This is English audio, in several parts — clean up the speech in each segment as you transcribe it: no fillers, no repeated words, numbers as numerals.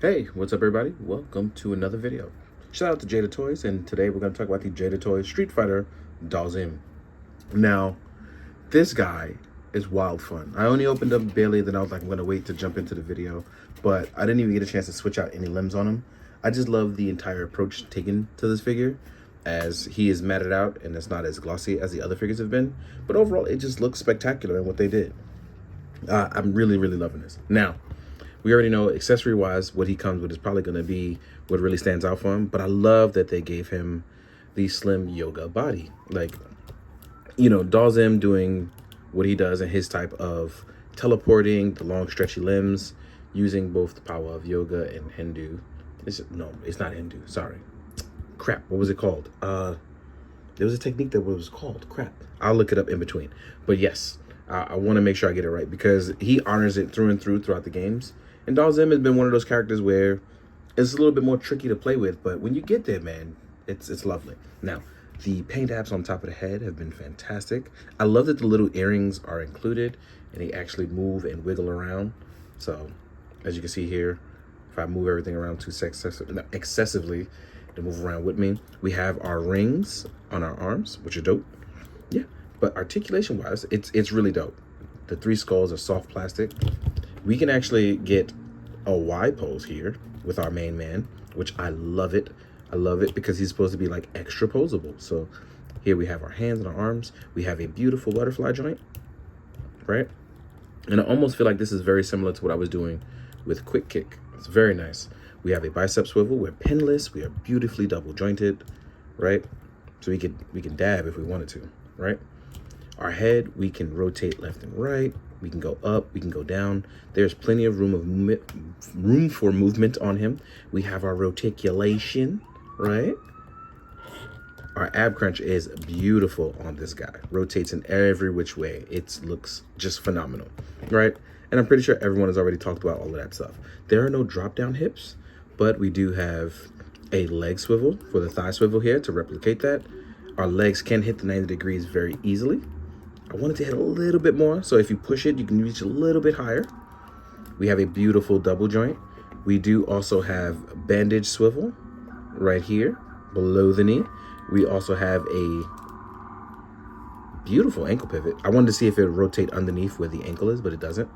Hey, what's up everybody? Welcome to another video. Shout out to Jada Toys, and today we're going to talk about the Jada Toys Street Fighter Dhalsim. Now, this guy is wild fun. I only opened up barely, then I was like, I'm going to wait to jump into the video, but I didn't even get a chance to switch out any limbs on him. I just love the entire approach taken to this figure, as he is matted out and it's not as glossy as the other figures have been, but overall it just looks spectacular in what they did. I'm really loving this. Now, we already know accessory wise what he comes with is probably going to be what really stands out for him, but I love that they gave him the slim yoga body. Like, Dhalsim doing what he does in his type of teleporting, the long stretchy limbs, using both the power of yoga and Hindu. It's not Hindu, sorry. Crap, what was it called? There was a technique that was called crap. I'll look it up in between. But yes, I want to make sure I get it right because he honors it through and through throughout the games. And Dhalsim has been one of those characters where it's a little bit more tricky to play with, but when you get there, man, it's lovely. Now, the paint apps on top of the head have been fantastic. I love that the little earrings are included and they actually move and wiggle around. So, as you can see here, if I move everything around too excessively to move around with me, we have our rings on our arms, which are dope. Yeah, but articulation wise, it's really dope. The 3 skulls are soft plastic. We can actually get a Y pose here with our main man, which I love it. I love it because he's supposed to be like extra posable. So here we have our hands and our arms. We have a beautiful butterfly joint, right? And I almost feel like this is very similar to what I was doing with Quick Kick. It's very nice. We have a bicep swivel. We're pinless. We are beautifully double jointed, right? So we can dab if we wanted to, right? Our head, we can rotate left and right. We can go up, we can go down. There's plenty of room for movement on him. We have our Articulation, right? Our ab crunch is beautiful on this guy. Rotates in every which way. It looks just phenomenal, right? And I'm pretty sure everyone has already talked about all of that stuff. There are no drop down hips, but we do have a leg swivel for the thigh swivel here to replicate that. Our legs can hit the 90 degrees very easily. I want it to hit a little bit more, so if you push it, you can reach a little bit higher. We have a beautiful double joint. We do also have bandage swivel right here below the knee. We also have a beautiful ankle pivot. I wanted to see if it would rotate underneath where the ankle is, but it doesn't.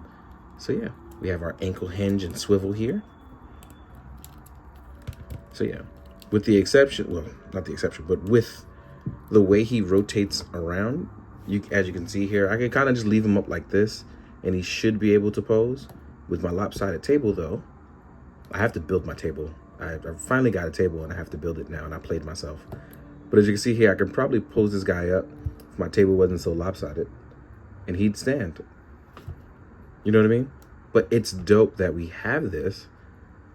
So yeah, we have our ankle hinge and swivel here. So yeah, with the exception, well, not the exception, but with the way he rotates around, as you can see here, I can kind of just leave him up like this and he should be able to pose. With my lopsided table though, I have to build my table. I finally got a table and I have to build it now, and I played myself. But as you can see here, I can probably pose this guy up if my table wasn't so lopsided and he'd stand. You know what I mean? But it's dope that we have this,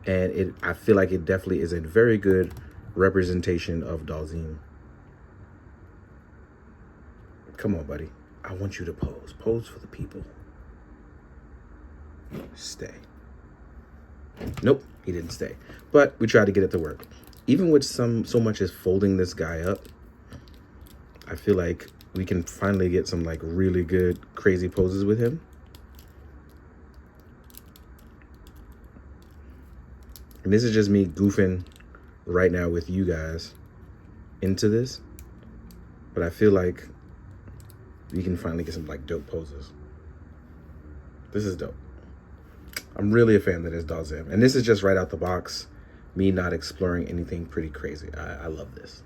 and I feel like it definitely is a very good representation of Dhalsim. Come on, buddy. I want you to pose. Pose for the people. Stay. Nope, he didn't stay. But we tried to get it to work. Even with so much as folding this guy up, I feel like we can finally get some like really good, crazy poses with him. And this is just me goofing right now with you guys into this. But I feel like we can finally get some like dope poses. This is dope. I'm really a fan that it's Dhalsim. And this is just right out the box, me not exploring anything pretty crazy. I love this,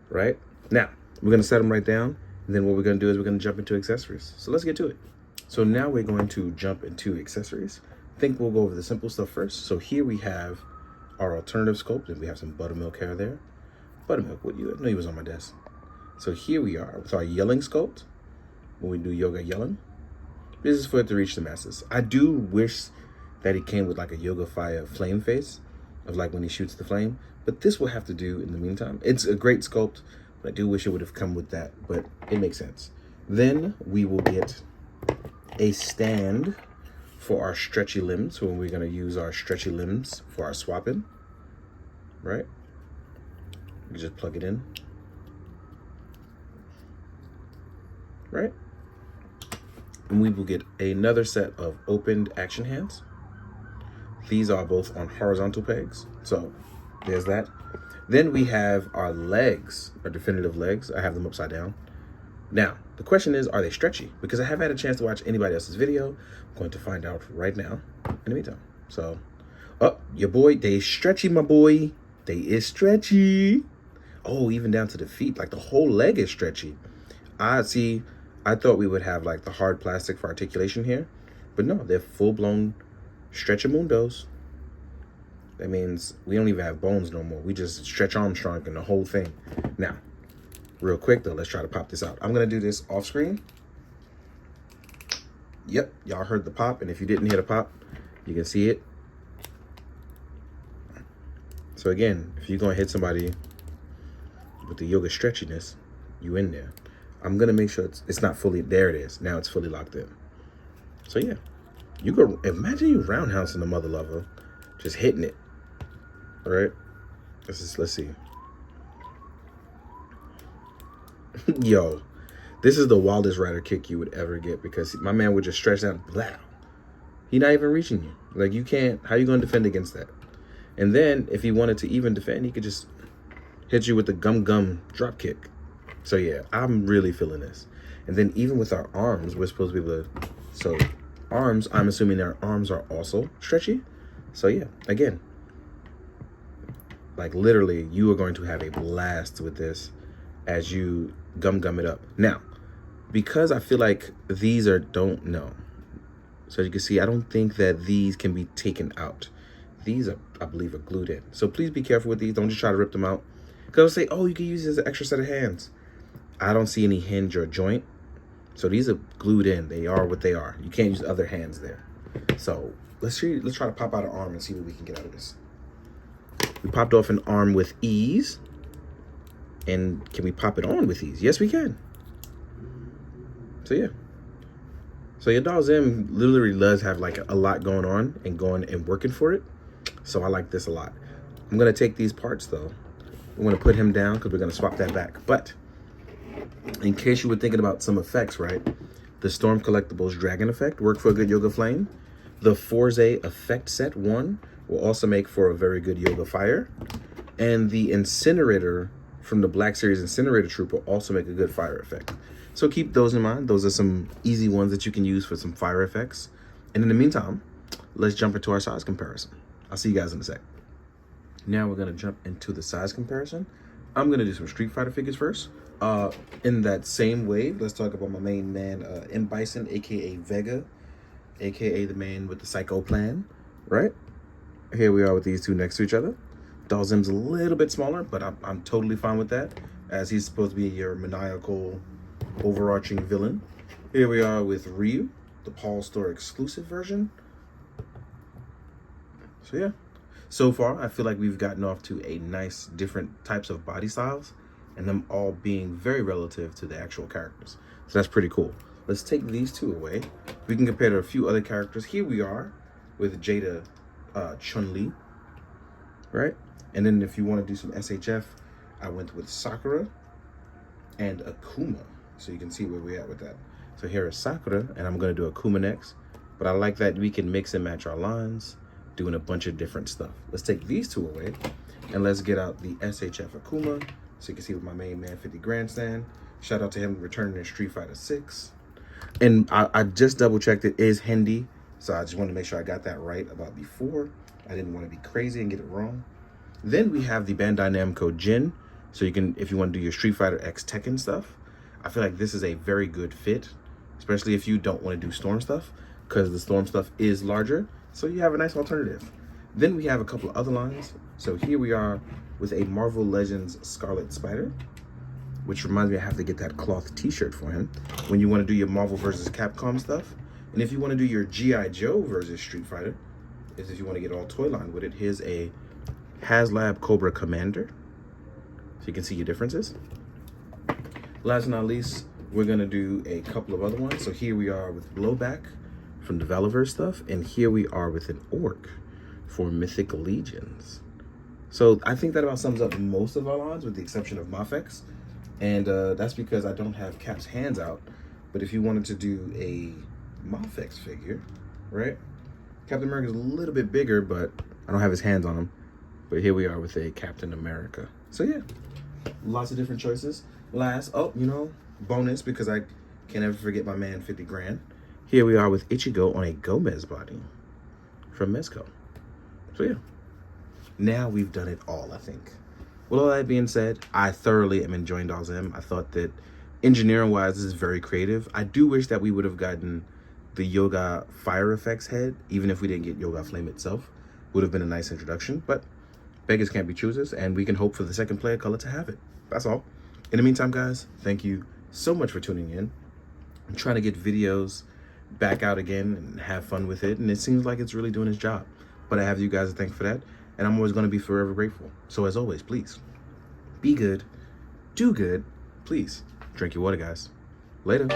right? Now, we're gonna set them right down. And then what we're gonna do is we're gonna jump into accessories. So let's get to it. So now we're going to jump into accessories. I think we'll go over the simple stuff first. So here we have our alternative sculpt, and we have some buttermilk hair there. Buttermilk, what you? I know he was on my desk. So here we are with our yelling sculpt. When we do yoga yelling, this is for it to reach the masses. I do wish that it came with like a yoga fire flame face of like when he shoots the flame, but this will have to do in the meantime. It's a great sculpt, but I do wish it would have come with that, but it makes sense. Then we will get a stand for our stretchy limbs when we're gonna use our stretchy limbs for our swapping, right? You just plug it in, right? And we will get another set of opened action hands. These are both on horizontal pegs. So there's that. Then we have our legs, our definitive legs. I have them upside down. Now, the question is, are they stretchy? Because I haven't had a chance to watch anybody else's video. I'm going to find out right now in the meantime. So, your boy, they stretchy, my boy. They is stretchy. Oh, even down to the feet. Like the whole leg is stretchy. I thought we would have like the hard plastic for articulation here. But no, they're full-blown stretchamundos. That means we don't even have bones no more. We just stretch Armstrong and the whole thing. Now, real quick though, let's try to pop this out. I'm gonna do this off screen. Yep, y'all heard the pop, and if you didn't hear the pop, you can see it. So again, if you're gonna hit somebody with the yoga stretchiness, you in there. I'm gonna make sure it's not fully, there it is. Now it's fully locked in. So yeah, you go, imagine you roundhousing the mother lover, just hitting it. All right, let's see. Yo, this is the wildest rider kick you would ever get, because my man would just stretch out, blah. He not even reaching you. Like, you can't, how you gonna defend against that? And then if he wanted to even defend, he could just hit you with the gum drop kick. So yeah, I'm really feeling this. And then even with our arms, we're supposed to be able to, so arms, I'm assuming their arms are also stretchy. So yeah, again, like literally you are going to have a blast with this as you gum it up. Now, because I feel like these don't know. So you can see, I don't think that these can be taken out. These are, I believe, are glued in. So please be careful with these. Don't just try to rip them out. Because I'll say, oh, you can use this as an extra set of hands. I don't see any hinge or joint. So these are glued in. They are what they are. You can't use other hands there. So let's try to pop out an arm and see what we can get out of this. We popped off an arm with ease. And can we pop it on with ease? Yes, we can. So yeah. So your Dhalsim literally does have like a lot going on and working for it. So I like this a lot. I'm gonna take these parts though. I'm gonna put him down because we're gonna swap that back. But in case you were thinking about some effects, right? The Storm Collectibles Dragon effect worked for a good Yoga Flame. The Forze Effect Set 1 will also make for a very good Yoga Fire. And the Incinerator from the Black Series Incinerator Troop will also make a good fire effect. So keep those in mind. Those are some easy ones that you can use for some fire effects. And in the meantime, let's jump into our size comparison. I'll see you guys in a sec. Now we're gonna jump into the size comparison. I'm gonna do some Street Fighter figures first. In that same wave, let's talk about my main man, M. Bison, aka Vega, aka the man with the psycho plan, right? Here we are with these two next to each other. Dhalsim's a little bit smaller, but I'm totally fine with that, as he's supposed to be your maniacal, overarching villain. Here we are with Ryu, the Paul Store exclusive version. So yeah, so far I feel like we've gotten off to a nice different types of body styles, and them all being very relative to the actual characters. So that's pretty cool. Let's take these two away. We can compare to a few other characters. Here we are with Jada, Chun-Li, right? And then if you want to do some SHF, I went with Sakura and Akuma. So you can see where we're at with that. So here is Sakura, and I'm going to do Akuma next. But I like that we can mix and match our lines, doing a bunch of different stuff. Let's take these two away, and let's get out the SHF Akuma. So you can see with my main man, 50 Grandstand. Shout out to him returning in Street Fighter 6. And I just double checked, it is Hindi. So I just wanted to make sure I got that right about before. I didn't want to be crazy and get it wrong. Then we have the Bandai Namco Jin. So you can, if you want to do your Street Fighter X Tekken stuff, I feel like this is a very good fit, especially if you don't want to do Storm stuff, because the Storm stuff is larger. So you have a nice alternative. Then we have a couple of other lines. So here we are with a Marvel Legends Scarlet Spider, which reminds me I have to get that cloth t-shirt for him when you want to do your Marvel versus Capcom stuff. And if you want to do your G.I. Joe versus Street Fighter, is if you want to get all toy line with it, here's a HasLab Cobra Commander. So you can see your differences. Last but not least, we're going to do a couple of other ones. So here we are with Blowback from the Valiverse stuff. And here we are with an Orc for Mythic Legions. So I think that about sums up most of our lines with the exception of Mafex. And that's because I don't have Cap's hands out. But if you wanted to do a Mafex figure, right? Captain America's a little bit bigger, but I don't have his hands on him. But here we are with a Captain America. So yeah, lots of different choices. Last, bonus, because I can't ever forget my man 50 grand. Here we are with Ichigo on a Gomez body from Mezco. So yeah, now we've done it all, I think. With all that being said, I thoroughly am enjoying Dhalsim. I thought that engineering-wise, this is very creative. I do wish that we would have gotten the Yoga Fire Effects head, even if we didn't get Yoga Flame itself. Would have been a nice introduction, but beggars can't be choosers, and we can hope for the second player color to have it. That's all. In the meantime, guys, thank you so much for tuning in. I'm trying to get videos back out again and have fun with it, and it seems like it's really doing its job. But I have you guys to thank for that, and I'm always going to be forever grateful. So as always, please, be good, do good, please. Drink your water, guys. Later.